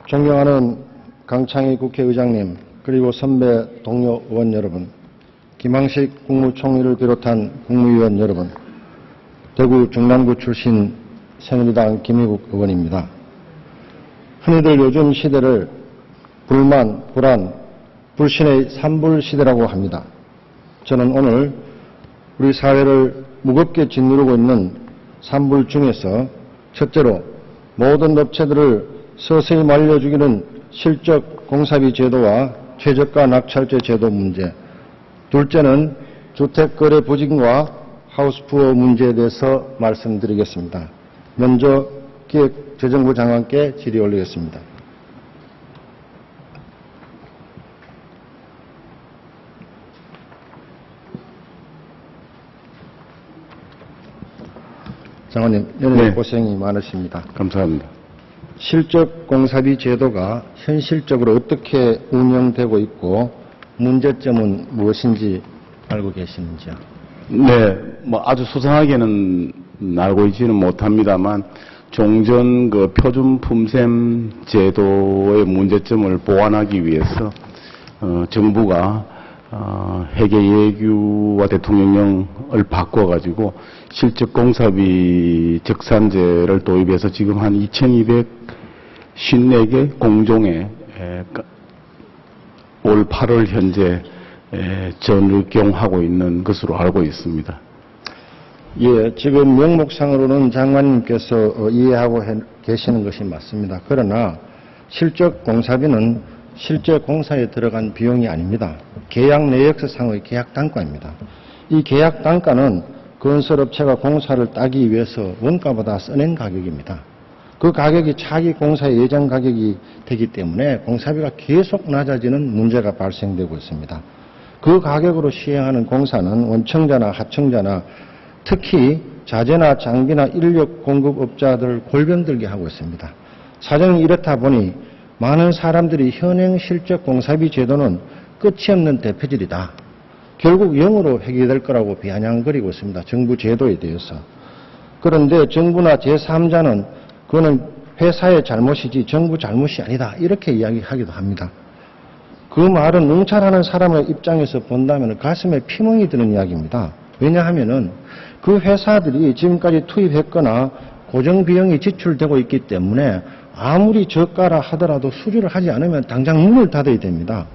존경하는 강창희 국회의장님, 그리고 선배 동료 의원 여러분, 김항식 국무총리를 비롯한 국무위원 여러분, 대구 중랑구 출신 새누리당 김희국 의원입니다. 흔히들 요즘 시대를 불만, 불안, 불신의 산불 시대라고 합니다. 저는 오늘 우리 사회를 무겁게 짓누르고 있는 산불 중에서 첫째로 모든 업체들을 서서히 말려 죽이는 실적 공사비 제도와 최저가 낙찰제 제도 문제, 둘째는 주택거래 부진과 하우스푸어 문제에 대해서 말씀드리겠습니다. 먼저 기획재정부 장관께 질의 올리겠습니다. 장관님, 연일 고생이 많으십니다. 감사합니다. 실적 공사비 제도가 현실적으로 어떻게 운영되고 있고 문제점은 무엇인지 알고 계시는지요? 네, 아주 소상하게는 알고 있지는 못합니다만 종전 표준 품셈 제도의 문제점을 보완하기 위해서 정부가 회계 예규와 대통령령을 바꿔가지고 실적 공사비 적산제를 도입해서 지금 한 2,254개 공종에 올 8월 현재 적용하고 있는 것으로 알고 있습니다. 예, 지금 명목상으로는 장관님께서 이해하고 계시는 것이 맞습니다. 그러나 실적 공사비는 실제 공사에 들어간 비용이 아닙니다. 계약 내역서상의 계약 단가입니다. 이 계약 단가는 건설업체가 공사를 따기 위해서 원가보다 써낸 가격입니다. 그 가격이 차기 공사의 예정 가격이 되기 때문에 공사비가 계속 낮아지는 문제가 발생되고 있습니다. 그 가격으로 시행하는 공사는 원청자나 하청자나 특히 자재나 장비나 인력 공급업자들을 골병들게 하고 있습니다. 사정이 이렇다 보니 많은 사람들이 현행 실적 공사비 제도는 끝이 없는 대표질이다. 결국 0으로 해결될 거라고 비아냥거리고 있습니다. 정부 제도에 대해서. 그런데 정부나 제3자는 그거는 회사의 잘못이지 정부 잘못이 아니다. 이렇게 이야기하기도 합니다. 그 말은 응찰하는 사람의 입장에서 본다면 가슴에 피멍이 드는 이야기입니다. 왜냐하면은 그 회사들이 지금까지 투입했거나 고정비용이 지출되고 있기 때문에 아무리 저가라 하더라도 수주를 하지 않으면 당장 문을 닫아야 됩니다.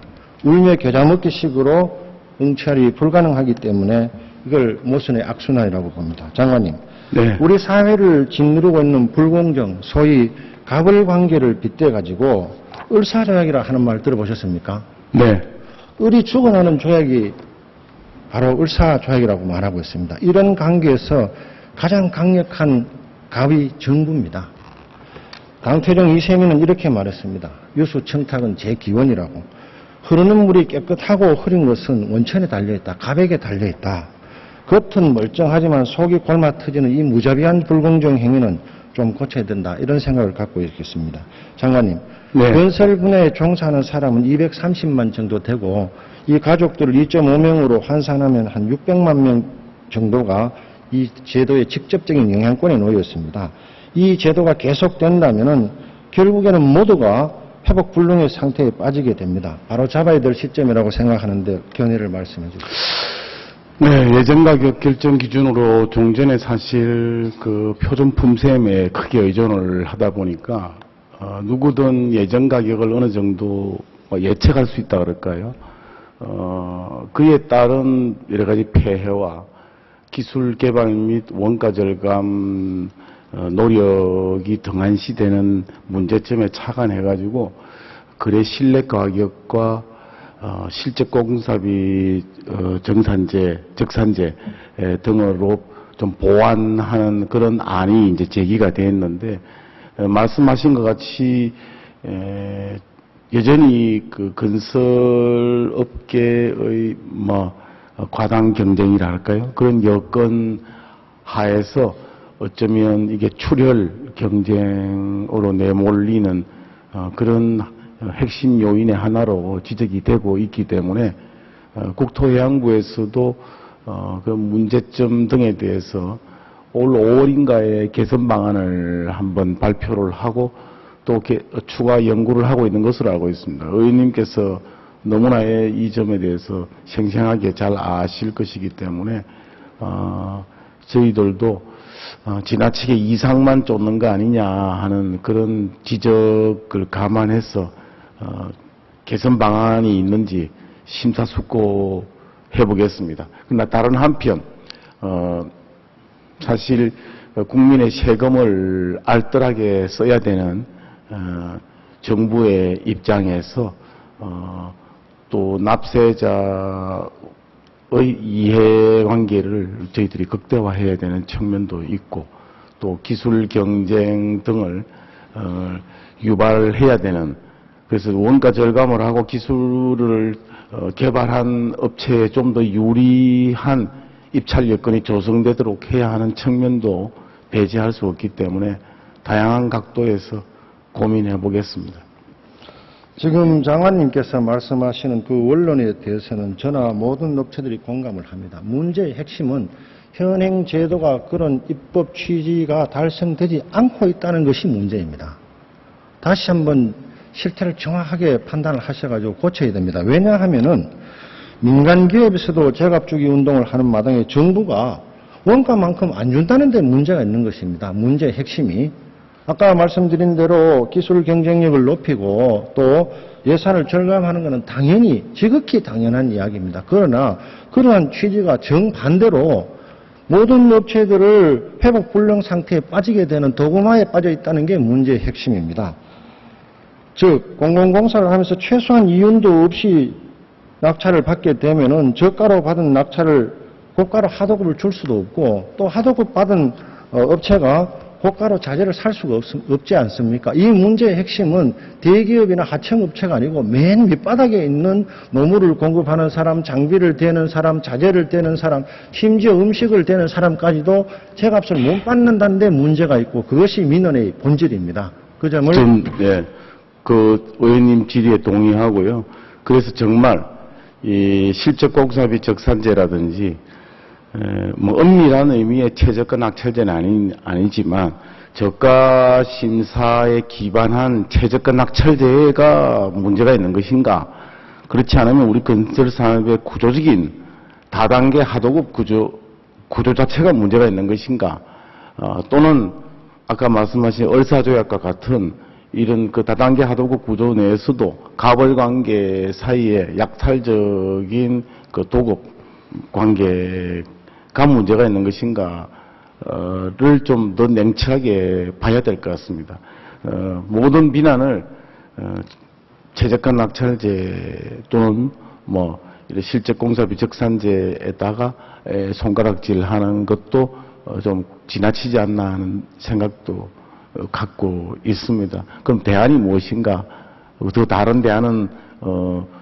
울며 겨자 먹기 식으로 응찰이 불가능하기 때문에 이걸 모순의 악순환이라고 봅니다. 장관님, 네. 우리 사회를 짓누르고 있는 불공정, 소위 가벌관계를 빗대가지고 을사조약이라 하는 말 들어보셨습니까? 네. 을이 죽어나는 조약이 바로 을사조약이라고 말하고 있습니다. 이런 관계에서 가장 강력한 갑이 정부입니다. 강태정 이세민은 이렇게 말했습니다. 유수 청탁은 제 기원이라고. 흐르는 물이 깨끗하고 흐린 것은 원천에 달려있다. 갑에게 달려있다. 겉은 멀쩡하지만 속이 골마 터지는 이 무자비한 불공정 행위는 좀 고쳐야 된다. 이런 생각을 갖고 있겠습니다. 장관님, 네. 건설 분야에 종사하는 사람은 230만 정도 되고 이 가족들을 2.5명으로 환산하면 한 600만 명 정도가 이 제도의 직접적인 영향권에 놓여 있습니다. 이 제도가 계속된다면은 결국에는 모두가 회복 불능의 상태에 빠지게 됩니다. 바로 잡아야 될 시점이라고 생각하는데 견해를 말씀해 주십시오. 네, 예정가격 결정 기준으로 종전에 사실 표준 품셈에 크게 의존을 하다 보니까 누구든 예정가격을 어느 정도 예측할 수 있다 그럴까요? 그에 따른 여러 가지 폐해와 기술 개발 및 원가 절감 노력이 등한시되는 문제점에 착안해가지고 거래 신뢰 가격과 실적 공사비 적산제 등으로 좀 보완하는 그런 안이 이제 제기가 됐는데 말씀하신 것 같이 여전히 건설 업계의 과당 경쟁이라 할까요? 그런 여건 하에서 어쩌면 이게 출혈 경쟁으로 내몰리는 그런 핵심 요인의 하나로 지적이 되고 있기 때문에 국토해양부에서도 그 문제점 등에 대해서 올 5월인가에 개선 방안을 한번 발표를 하고 또 추가 연구를 하고 있는 것으로 알고 있습니다. 의원님께서 너무나 이 점에 대해서 생생하게 잘 아실 것이기 때문에 저희들도 지나치게 이상만 쫓는 거 아니냐 하는 그런 지적을 감안해서 개선 방안이 있는지 심사숙고해 보겠습니다. 그러나 다른 한편 사실 국민의 세금을 알뜰하게 써야 되는 정부의 입장에서 또 납세자의 이해관계를 저희들이 극대화해야 되는 측면도 있고 또 기술 경쟁 등을 유발해야 되는, 그래서 원가 절감을 하고 기술을 개발한 업체에 좀 더 유리한 입찰 여건이 조성되도록 해야 하는 측면도 배제할 수 없기 때문에 다양한 각도에서 고민해 보겠습니다. 지금 장관님께서 말씀하시는 그 원론에 대해서는 저나 모든 업체들이 공감을 합니다. 문제의 핵심은 현행 제도가 그런 입법 취지가 달성되지 않고 있다는 것이 문제입니다. 다시 한번 실태를 정확하게 판단을 하셔가지고 고쳐야 됩니다. 왜냐하면은 민간 기업에서도 제값주기 운동을 하는 마당에 정부가 원가만큼 안 준다는 데 문제가 있는 것입니다. 문제의 핵심이. 아까 말씀드린 대로 기술 경쟁력을 높이고 또 예산을 절감하는 것은 당연히 지극히 당연한 이야기입니다. 그러나 그러한 취지가 정반대로 모든 업체들을 회복 불능 상태에 빠지게 되는 도구마에 빠져 있다는 게 문제의 핵심입니다. 즉 공공공사를 하면서 최소한 이윤도 없이 낙찰을 받게 되면은 저가로 받은 낙찰을 고가로 하도급을 줄 수도 없고 또 하도급 받은 업체가 고가로 자재를 살 수가 없지 않습니까? 이 문제의 핵심은 대기업이나 하청업체가 아니고 맨 밑바닥에 있는 노무를 공급하는 사람, 장비를 대는 사람, 자재를 대는 사람, 심지어 음식을 대는 사람까지도 제값을 못 받는다는 데 문제가 있고 그것이 민원의 본질입니다. 그 점을 그 의원님 질의에 동의하고요. 그래서 정말 이 실적 공사비 적산제라든지 뭐 엄밀한 의미의 최저가 낙찰제는 아니지만 저가 심사에 기반한 최저가 낙찰제가 문제가 있는 것인가? 그렇지 않으면 우리 건설 산업의 구조적인 다단계 하도급 구조 자체가 문제가 있는 것인가? 또는 아까 말씀하신 얼사조약과 같은 이런 그 다단계 하도급 구조 내에서도 가벌관계 사이에 약탈적인 그 도급 관계가 문제가 있는 것인가를 좀 더 냉철하게 봐야 될 것 같습니다. 모든 비난을 최저가 낙찰제 또는 뭐 이런 실적 공사비 적산제에다가 손가락질하는 것도 좀 지나치지 않나 하는 생각도 갖고 있습니다. 그럼 대안이 무엇인가? 더 다른 대안은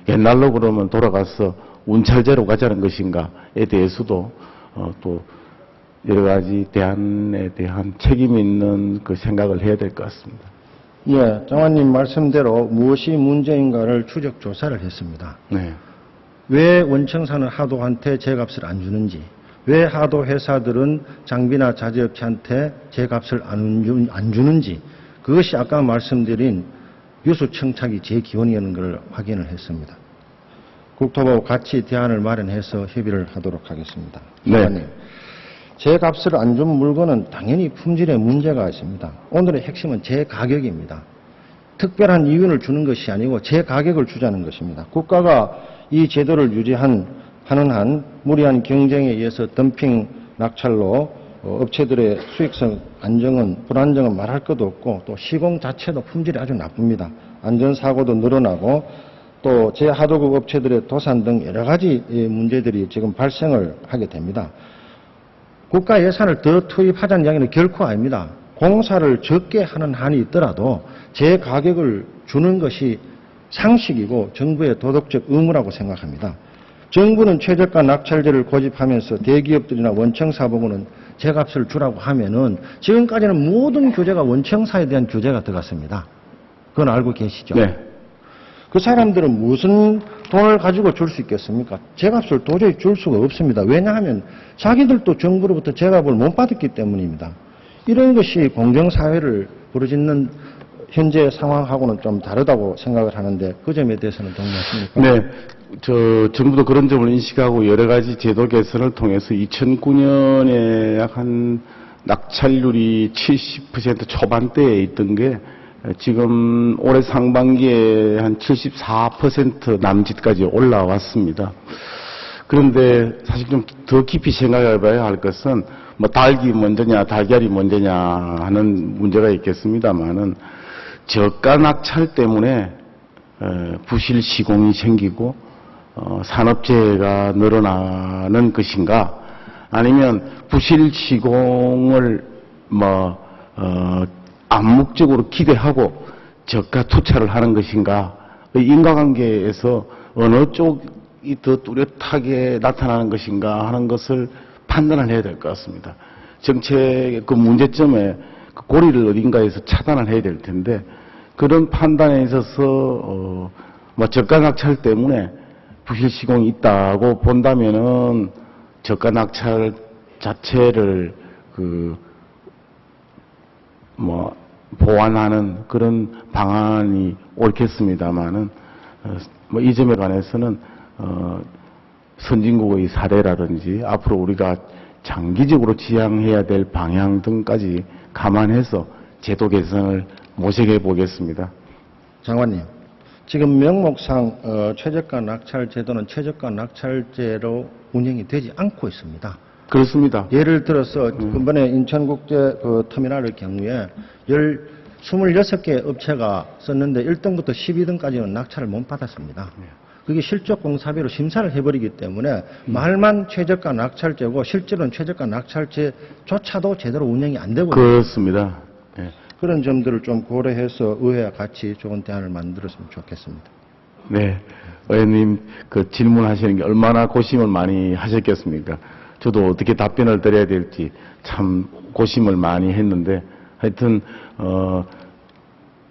옛날로 그러면 돌아가서 운찰제로 가자는 것인가에 대해서도 또 여러 가지 대안에 대한 책임 있는 그 생각을 해야 될 것 같습니다. 예, 장관님 말씀대로 무엇이 문제인가를 추적 조사를 했습니다. 네. 왜 원청사는 하도한테 제값을 안 주는지, 왜 하도 회사들은 장비나 자재업체한테 제값을 안 주는지, 그것이 아까 말씀드린 유수청착이 제 기원이라는 걸 확인을 했습니다. 국토부 같이 대안을 마련해서 협의를 하도록 하겠습니다. 네. 제 값을 안 준 물건은 당연히 품질에 문제가 있습니다. 오늘의 핵심은 제 가격입니다. 특별한 이윤을 주는 것이 아니고 제 가격을 주자는 것입니다. 국가가 이 제도를 유지하는 한 무리한 경쟁에 의해서 덤핑 낙찰로 업체들의 수익성 불안정은 말할 것도 없고 또 시공 자체도 품질이 아주 나쁩니다. 안전사고도 늘어나고 또 제하도급 업체들의 도산 등 여러 가지 문제들이 지금 발생을 하게 됩니다. 국가 예산을 더 투입하자는 이야기는 결코 아닙니다. 공사를 적게 하는 한이 있더라도 제 가격을 주는 것이 상식이고 정부의 도덕적 의무라고 생각합니다. 정부는 최저가 낙찰제를 고집하면서 대기업들이나 원청사보고는 제값을 주라고 하면은 지금까지는 모든 규제가 원청사에 대한 규제가 들어갔습니다. 그건 알고 계시죠? 네. 그 사람들은 무슨 돈을 가지고 줄 수 있겠습니까? 제값을 도저히 줄 수가 없습니다. 왜냐하면 자기들도 정부로부터 제값을 못 받았기 때문입니다. 이런 것이 공정사회를 부르짖는 현재 상황하고는 좀 다르다고 생각을 하는데 그 점에 대해서는 동의하십니까? 네. 정부도 그런 점을 인식하고 여러 가지 제도 개선을 통해서 2009년에 약 한 낙찰률이 70% 초반대에 있던 게 지금 올해 상반기에 한 74% 남짓까지 올라왔습니다. 그런데 사실 좀 더 깊이 생각해 봐야 할 것은 뭐 닭이 먼저냐 달걀이 먼저냐 하는 문제가 있겠습니다만은 저가 낙찰 때문에 부실 시공이 생기고 산업재해가 늘어나는 것인가 아니면 부실 시공을 암묵적으로 기대하고 저가 투자를 하는 것인가 인과관계에서 어느 쪽이 더 뚜렷하게 나타나는 것인가 하는 것을 판단을 해야 될 것 같습니다. 정책 그 문제점에 그 고리를 어딘가에서 차단을 해야 될 텐데 그런 판단에 있어서 저가 낙찰 때문에 부실 시공이 있다고 본다면은 저가 낙찰 자체를 보완하는 그런 방안이 옳겠습니다만은 이 점에 관해서는 선진국의 사례라든지 앞으로 우리가 장기적으로 지향해야 될 방향 등까지 감안해서 제도 개선을 모색해 보겠습니다. 장관님, 지금 명목상 최저가 낙찰 제도는 최저가 낙찰제로 운영이 되지 않고 있습니다. 그렇습니다. 예를 들어서 이번에 인천국제 그 터미널의 경우에 26개 업체가 썼는데 1등부터 12등까지는 낙찰을 못 받았습니다. 그게 실적 공사비로 심사를 해버리기 때문에 말만 최저가 낙찰제고 실제로는 최저가 낙찰제조차도 제대로 운영이 안 되고 그렇습니다. 네. 그런 점들을 좀 고려해서 의회와 같이 좋은 대안을 만들었으면 좋겠습니다. 네. 의원님 그 질문하시는 게 얼마나 고심을 많이 하셨겠습니까? 저도 어떻게 답변을 드려야 될지 참 고심을 많이 했는데 하여튼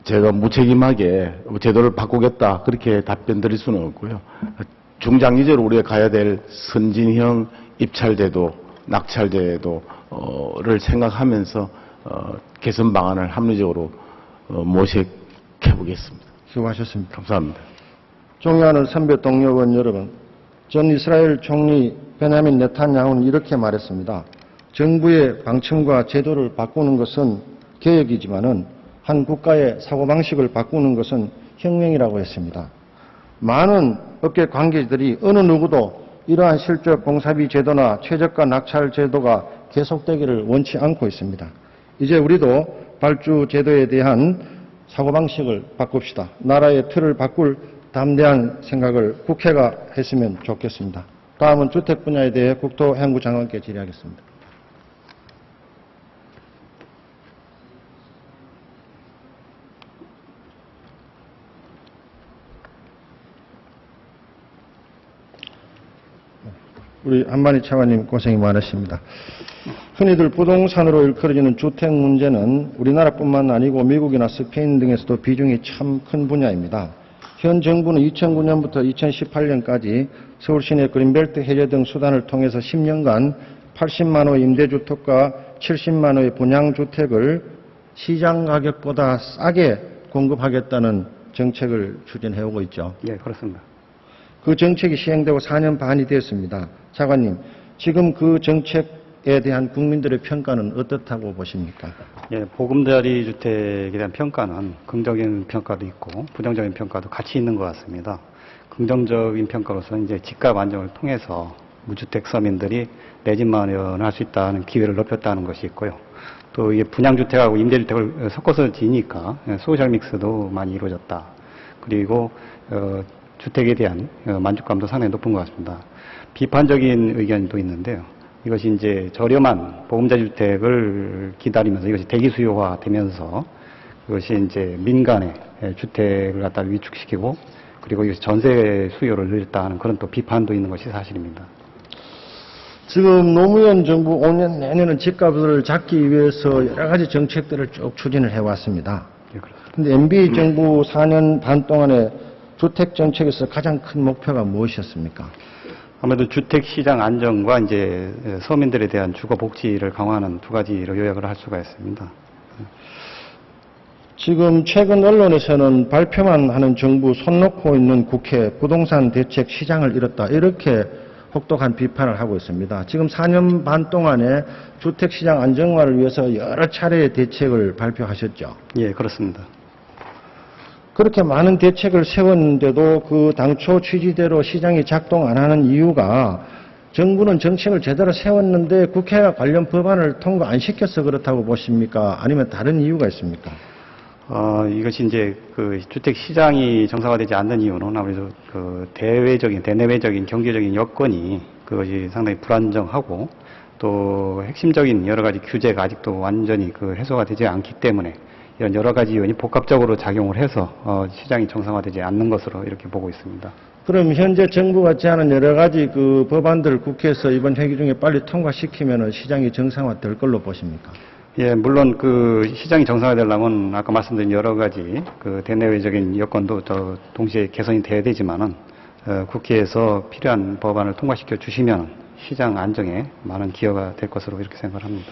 제가 무책임하게 제도를 바꾸겠다 그렇게 답변 드릴 수는 없고요. 중장기적으로 우리가 가야 될 선진형 입찰제도, 낙찰제도를 생각하면서 개선 방안을 합리적으로 모색해 보겠습니다. 수고하셨습니다. 감사합니다. 존경하는 선배 동료 의원 여러분, 전 이스라엘 총리 베냐민 네탄야후는 이렇게 말했습니다. 정부의 방침과 제도를 바꾸는 것은 개혁이지만은 한 국가의 사고방식을 바꾸는 것은 혁명이라고 했습니다. 많은 업계 관계자들이 어느 누구도 이러한 실적 공사비 제도나 최저가 낙찰 제도가 계속되기를 원치 않고 있습니다. 이제 우리도 발주 제도에 대한 사고방식을 바꿉시다. 나라의 틀을 바꿀 담대한 생각을 국회가 했으면 좋겠습니다. 다음은 주택 분야에 대해 국토해양부 장관께 질의하겠습니다. 우리 한만희 차관님 고생이 많으십니다. 흔히들 부동산으로 일컬어지는 주택 문제는 우리나라뿐만 아니고 미국이나 스페인 등에서도 비중이 참 큰 분야입니다. 현 정부는 2009년부터 2018년까지 서울 시내 그린벨트 해제 등 수단을 통해서 10년간 80만 호의 임대주택과 70만 호의 분양주택을 시장 가격보다 싸게 공급하겠다는 정책을 추진해오고 있죠. 네, 그렇습니다. 그 정책이 시행되고 4년 반이 됐습니다. 차관님, 지금 그 정책에 대한 국민들의 평가는 어떻다고 보십니까? 예, 보금자리 주택에 대한 평가는 긍정적인 평가도 있고 부정적인 평가도 같이 있는 것 같습니다. 긍정적인 평가로서는 이제 집값 안정을 통해서 무주택 서민들이 내 집 마련을 할 수 있다는 기회를 높였다는 것이 있고요. 또 이게 분양주택하고 임대주택을 섞어서 지니까 소셜 믹스도 많이 이루어졌다. 그리고 주택에 대한 만족감도 상당히 높은 것 같습니다. 비판적인 의견도 있는데요. 이것이 이제 저렴한 보금자리 주택을 기다리면서 이것이 대기 수요화 되면서 그것이 이제 민간의 주택을 갖다 위축시키고 그리고 이것이 전세 수요를 늘렸다는 그런 또 비판도 있는 것이 사실입니다. 지금 노무현 정부 5년 내년은 집값을 잡기 위해서 여러 가지 정책들을 쭉 추진을 해왔습니다. 예, 그렇습니다. 그런데 MB 정부 4년 반 동안에 주택 정책에서 가장 큰 목표가 무엇이었습니까? 아무래도 주택 시장 안정과 이제 서민들에 대한 주거 복지를 강화하는 두 가지로 요약을 할 수가 있습니다. 지금 최근 언론에서는 발표만 하는 정부, 손 놓고 있는 국회, 부동산 대책 시장을 잃었다, 이렇게 혹독한 비판을 하고 있습니다. 지금 4년 반 동안에 주택시장 안정화를 위해서 여러 차례의 대책을 발표하셨죠. 예, 그렇습니다. 그렇게 많은 대책을 세웠는데도 그 당초 취지대로 시장이 작동 안 하는 이유가, 정부는 정책을 제대로 세웠는데 국회가 관련 법안을 통과 안 시켜서 그렇다고 보십니까? 아니면 다른 이유가 있습니까? 이것이 이제 그 주택 시장이 정상화되지 않는 이유는 아무래도 그 대내외적인 경제적인 여건이 그것이 상당히 불안정하고, 또 핵심적인 여러 가지 규제가 아직도 완전히 그 해소가 되지 않기 때문에 이런 여러 가지 요인이 복합적으로 작용을 해서 시장이 정상화되지 않는 것으로 이렇게 보고 있습니다. 그럼 현재 정부가 제안한 여러 가지 그 법안들을 국회에서 이번 회기 중에 빨리 통과시키면 시장이 정상화될 걸로 보십니까? 예, 물론 그 시장이 정상화되려면 아까 말씀드린 여러 가지 그 대내외적인 여건도 동시에 개선이 돼야 되지만은 국회에서 필요한 법안을 통과시켜 주시면 시장 안정에 많은 기여가 될 것으로 이렇게 생각을 합니다.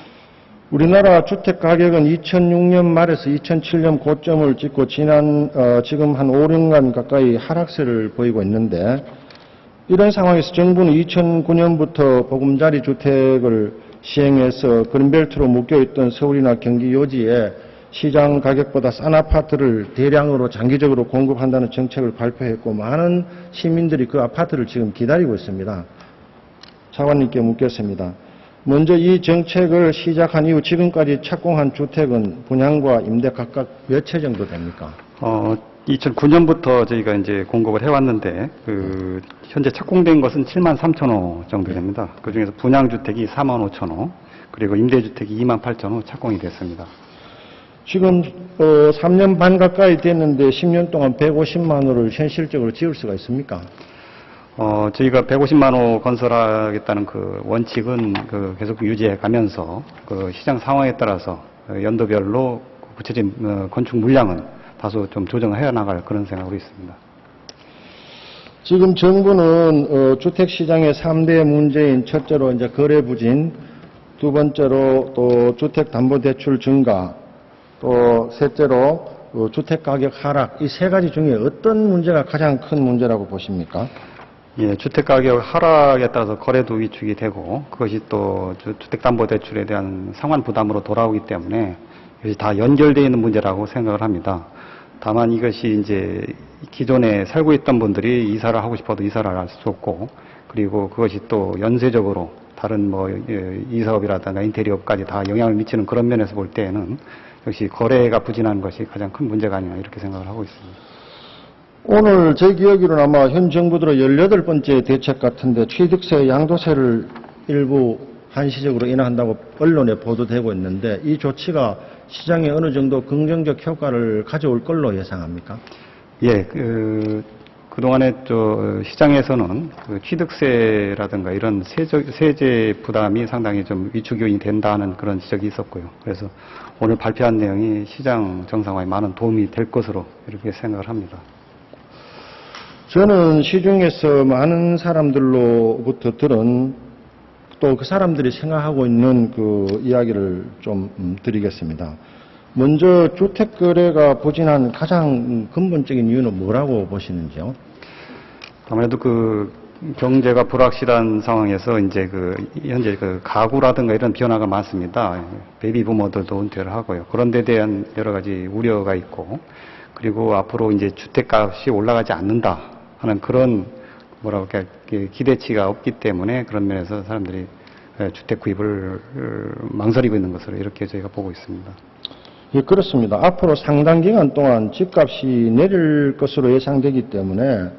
우리나라 주택 가격은 2006년 말에서 2007년 고점을 찍고 지금 한 5, 6년 가까이 하락세를 보이고 있는데, 이런 상황에서 정부는 2009년부터 보금자리 주택을 시행해서 그린벨트로 묶여있던 서울이나 경기 요지에 시장 가격보다 싼 아파트를 대량으로 장기적으로 공급한다는 정책을 발표했고, 많은 시민들이 그 아파트를 지금 기다리고 있습니다. 차관님께 묻겠습니다. 먼저 이 정책을 시작한 이후 지금까지 착공한 주택은 분양과 임대 각각 몇 채 정도 됩니까? 2009년부터 저희가 이제 공급을 해왔는데, 현재 착공된 것은 7만 3천 호 정도 됩니다. 그 중에서 분양주택이 4만 5천 호, 그리고 임대주택이 2만 8천 호 착공이 됐습니다. 지금 3년 반 가까이 됐는데 10년 동안 150만 호를 현실적으로 지을 수가 있습니까? 저희가 150만 호 건설하겠다는 그 원칙은 계속 유지해 가면서 그 시장 상황에 따라서 연도별로 구체적인 건축 물량은 다소 좀 조정해 나갈 그런 생각으로 있습니다. 지금 정부는 주택시장의 3대 문제인 첫째로 이제 거래 부진, 두 번째로 또 주택담보대출 증가, 또 셋째로 주택가격 하락, 이 세 가지 중에 어떤 문제가 가장 큰 문제라고 보십니까? 예, 주택가격 하락에 따라서 거래도 위축이 되고, 그것이 또 주택담보대출에 대한 상환 부담으로 돌아오기 때문에 이것이 다 연결되어 있는 문제라고 생각을 합니다. 다만 이것이 이제 기존에 살고 있던 분들이 이사를 하고 싶어도 이사를 할 수 없고, 그리고 그것이 또 연쇄적으로 다른 이사업이라든가 인테리어업까지 다 영향을 미치는 그런 면에서 볼 때에는 역시 거래가 부진한 것이 가장 큰 문제가 아니냐 이렇게 생각을 하고 있습니다. 오늘 제 기억으로는 아마 현 정부 들어 18번째 대책 같은데 취득세, 양도세를 일부 한시적으로 인하한다고 언론에 보도되고 있는데, 이 조치가 시장에 어느 정도 긍정적 효과를 가져올 걸로 예상합니까? 예, 그동안에 시장에서는 취득세라든가 이런 세제 부담이 상당히 좀 위축 요인이 된다는 그런 지적이 있었고요. 그래서 오늘 발표한 내용이 시장 정상화에 많은 도움이 될 것으로 이렇게 생각을 합니다. 저는 시중에서 많은 사람들로부터 들은, 또 그 사람들이 생각하고 있는 그 이야기를 좀 드리겠습니다. 먼저 주택 거래가 부진한 가장 근본적인 이유는 뭐라고 보시는지요? 아무래도 경제가 불확실한 상황에서 이제 현재 가구라든가 이런 변화가 많습니다. 베이비 부모들도 은퇴를 하고요. 그런 데 대한 여러 가지 우려가 있고, 그리고 앞으로 이제 주택값이 올라가지 않는다 하는 그런 기대치가 없기 때문에 그런 면에서 사람들이 주택 구입을 망설이고 있는 것으로 이렇게 저희가 보고 있습니다. 예, 그렇습니다. 앞으로 상당 기간 동안 집값이 내릴 것으로 예상되기 때문에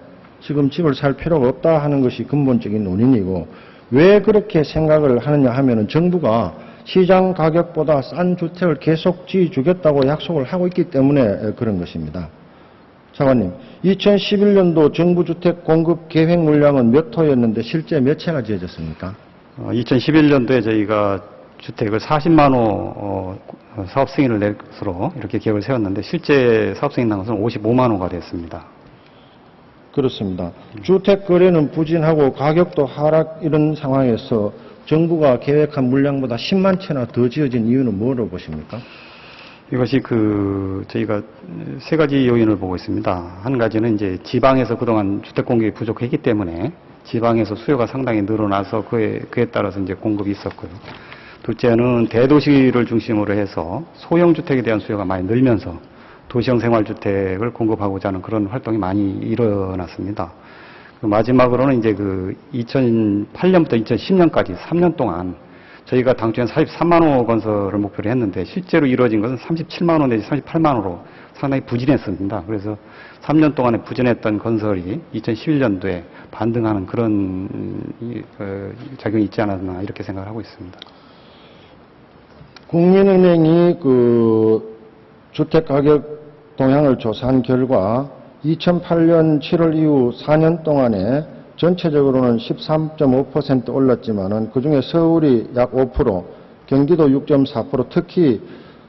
지금 집을 살 필요가 없다 하는 것이 근본적인 원인이고, 왜 그렇게 생각을 하느냐 하면은 정부가 시장 가격보다 싼 주택을 계속 지어주겠다고 약속을 하고 있기 때문에 그런 것입니다. 차관님, 2011년도 정부 주택 공급 계획 물량은 몇 호였는데 실제 몇 채가 지어졌습니까? 2011년도에 저희가 주택을 40만 호 사업 승인을 낼 것으로 이렇게 계획을 세웠는데, 실제 사업 승인 난 것은 55만 호가 됐습니다. 그렇습니다. 주택 거래는 부진하고 가격도 하락, 이런 상황에서 정부가 계획한 물량보다 10만 채나 더 지어진 이유는 뭐로 보십니까? 이것이 저희가 세 가지 요인을 보고 있습니다. 한 가지는 이제 지방에서 그동안 주택 공급이 부족했기 때문에 지방에서 수요가 상당히 늘어나서 그에 따라서 이제 공급이 있었고요. 둘째는 대도시를 중심으로 해서 소형 주택에 대한 수요가 많이 늘면서 도시형 생활주택을 공급하고자 하는 그런 활동이 많이 일어났습니다. 마지막으로는 이제 2008년부터 2010년까지 3년 동안 저희가 당초엔 43만 호 건설을 목표로 했는데 실제로 이루어진 것은 37만 호 내지 38만 호로 상당히 부진했습니다. 그래서 3년 동안에 부진했던 건설이 2011년도에 반등하는 그런 작용이 있지 않았나 이렇게 생각을 하고 있습니다. 국민은행이 주택가격 동향을 조사한 결과 2008년 7월 이후 4년 동안에 전체적으로는 13.5% 올랐지만은 그중에 서울이 약 5%, 경기도 6.4%, 특히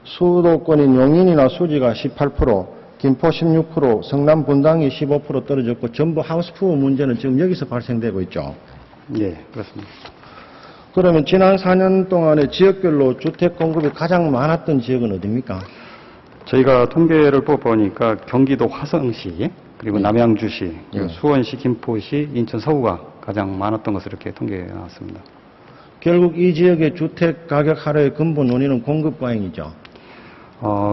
수도권인 용인이나 수지가 18%, 김포 16%, 성남 분당이 15% 떨어졌고 전부 하우스푸어 문제는 지금 여기서 발생되고 있죠. 네, 그렇습니다. 그러면 지난 4년 동안에 지역별로 주택 공급이 가장 많았던 지역은 어디입니까? 저희가 통계를 뽑아보니까 경기도 화성시, 그리고 남양주시, 그리고 예. 수원시, 김포시, 인천 서구가 가장 많았던 것으로 이렇게 통계가 나왔습니다. 결국 이 지역의 주택 가격 하락의 근본 원인은 공급 과잉이죠.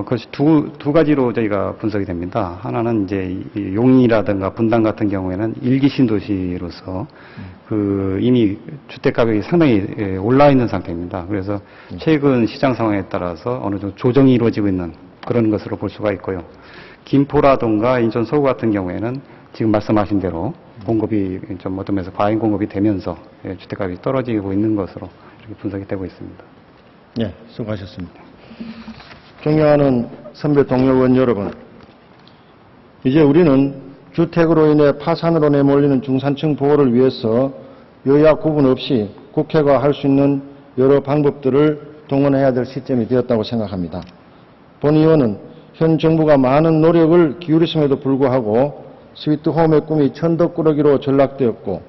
그것이 두 가지로 저희가 분석이 됩니다. 하나는 이제 이 용인이라든가 분당 같은 경우에는 일기 신도시로서 이미 주택 가격이 상당히 올라 있는 상태입니다. 그래서 최근 시장 상황에 따라서 어느 정도 조정이 이루어지고 있는 그런 것으로 볼 수가 있고요. 김포라든가 인천 서구 같은 경우에는 지금 말씀하신 대로 공급이 좀 어떤 면에서 과잉 공급이 되면서 주택 가격이 떨어지고 있는 것으로 이렇게 분석이 되고 있습니다. 네, 수고하셨습니다. 존경하는 선배 동료 의원 여러분, 이제 우리는 주택으로 인해 파산으로 내몰리는 중산층 보호를 위해서 여야 구분 없이 국회가 할 수 있는 여러 방법들을 동원해야 될 시점이 되었다고 생각합니다. 본 의원은 현 정부가 많은 노력을 기울였음에도 불구하고 스위트홈의 꿈이 천덕꾸러기로 전락되었고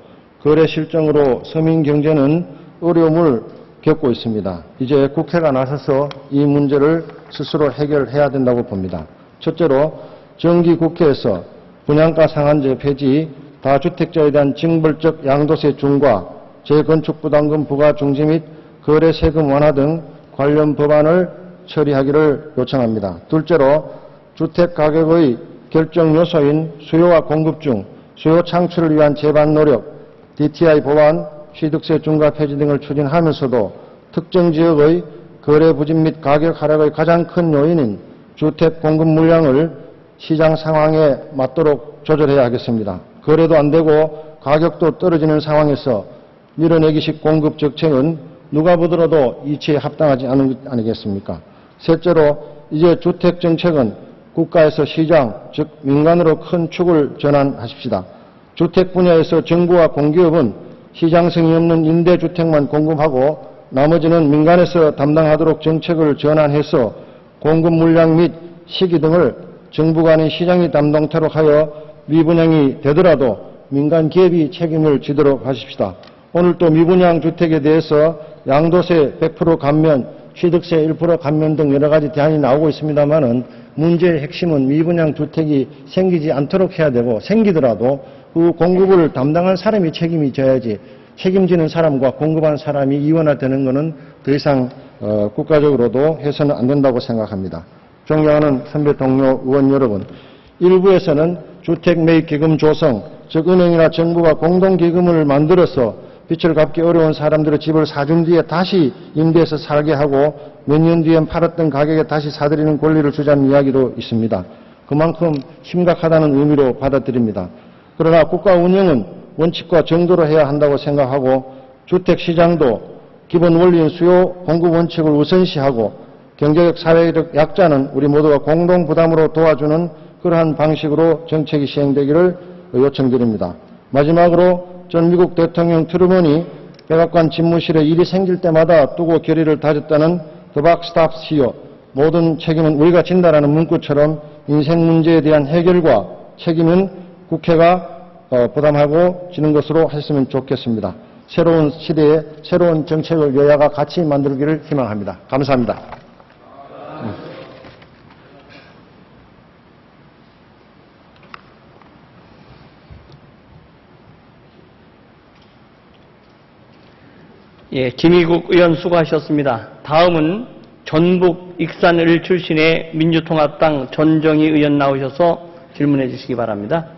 거래 실정으로 서민 경제는 어려움을 겪고 있습니다. 이제 국회가 나서서 이 문제를 스스로 해결해야 된다고 봅니다. 첫째로 정기국회에서 분양가 상한제 폐지, 다주택자에 대한 징벌적 양도세 중과 재건축부담금 부과 중지 및 거래세금 완화 등 관련 법안을 처리하기를 요청합니다. 둘째로 주택가격의 결정 요소인 수요와 공급 중 수요 창출을 위한 제반 노력, DTI 보완, 취득세 중과 폐지 등을 추진하면서도 특정 지역의 거래 부진 및 가격 하락의 가장 큰 요인인 주택 공급 물량을 시장 상황에 맞도록 조절해야 하겠습니다. 거래도 안 되고 가격도 떨어지는 상황에서 밀어내기식 공급 정책은 누가 보더라도 이치에 합당하지 않은 것 아니겠습니까? 셋째로 이제 주택 정책은 국가에서 시장, 즉 민간으로 큰 축을 전환하십시다. 주택 분야에서 정부와 공기업은 시장성이 없는 임대주택만 공급하고 나머지는 민간에서 담당하도록 정책을 전환해서 공급 물량 및 시기 등을 정부가 아닌 시장이 담당토록 하여 미분양이 되더라도 민간 기업이 책임을 지도록 하십시다. 오늘 또 미분양 주택에 대해서 양도세 100% 감면, 취득세 1% 감면 등 여러 가지 대안이 나오고 있습니다만은 문제의 핵심은 미분양 주택이 생기지 않도록 해야 되고 생기더라도 그 공급을 담당한 사람이 책임이 져야지 책임지는 사람과 공급한 사람이 이원화되는 것은 더 이상 국가적으로도 해서는 안 된다고 생각합니다. 존경하는 선배 동료 의원 여러분, 일부에서는 주택매입기금 조성, 즉 은행이나 정부가 공동기금을 만들어서 빚을 갚기 어려운 사람들의 집을 사준 뒤에 다시 임대해서 살게 하고 몇 년 뒤엔 팔았던 가격에 다시 사들이는 권리를 주자는 이야기도 있습니다. 그만큼 심각하다는 의미로 받아들입니다. 그러나 국가 운영은 원칙과 정도로 해야 한다고 생각하고 주택시장도 기본 원리인 수요 공급 원칙을 우선시하고 경제적 사회적 약자는 우리 모두가 공동 부담으로 도와주는 그러한 방식으로 정책이 시행되기를 요청드립니다. 마지막으로 전 미국 대통령 트루먼이 백악관 집무실에 일이 생길 때마다 두고 결의를 다졌다는 The buck stops here. 모든 책임은 우리가 진다라는 문구처럼 인생 문제에 대한 해결과 책임은 국회가 부담하고 지는 것으로 했으면 좋겠습니다. 새로운 시대에 새로운 정책을 여야가 같이 만들기를 희망합니다. 감사합니다. 예, 김희국 의원 수고하셨습니다. 다음은 전북 익산을 출신의 민주통합당 전정희 의원 나오셔서 질문해 주시기 바랍니다.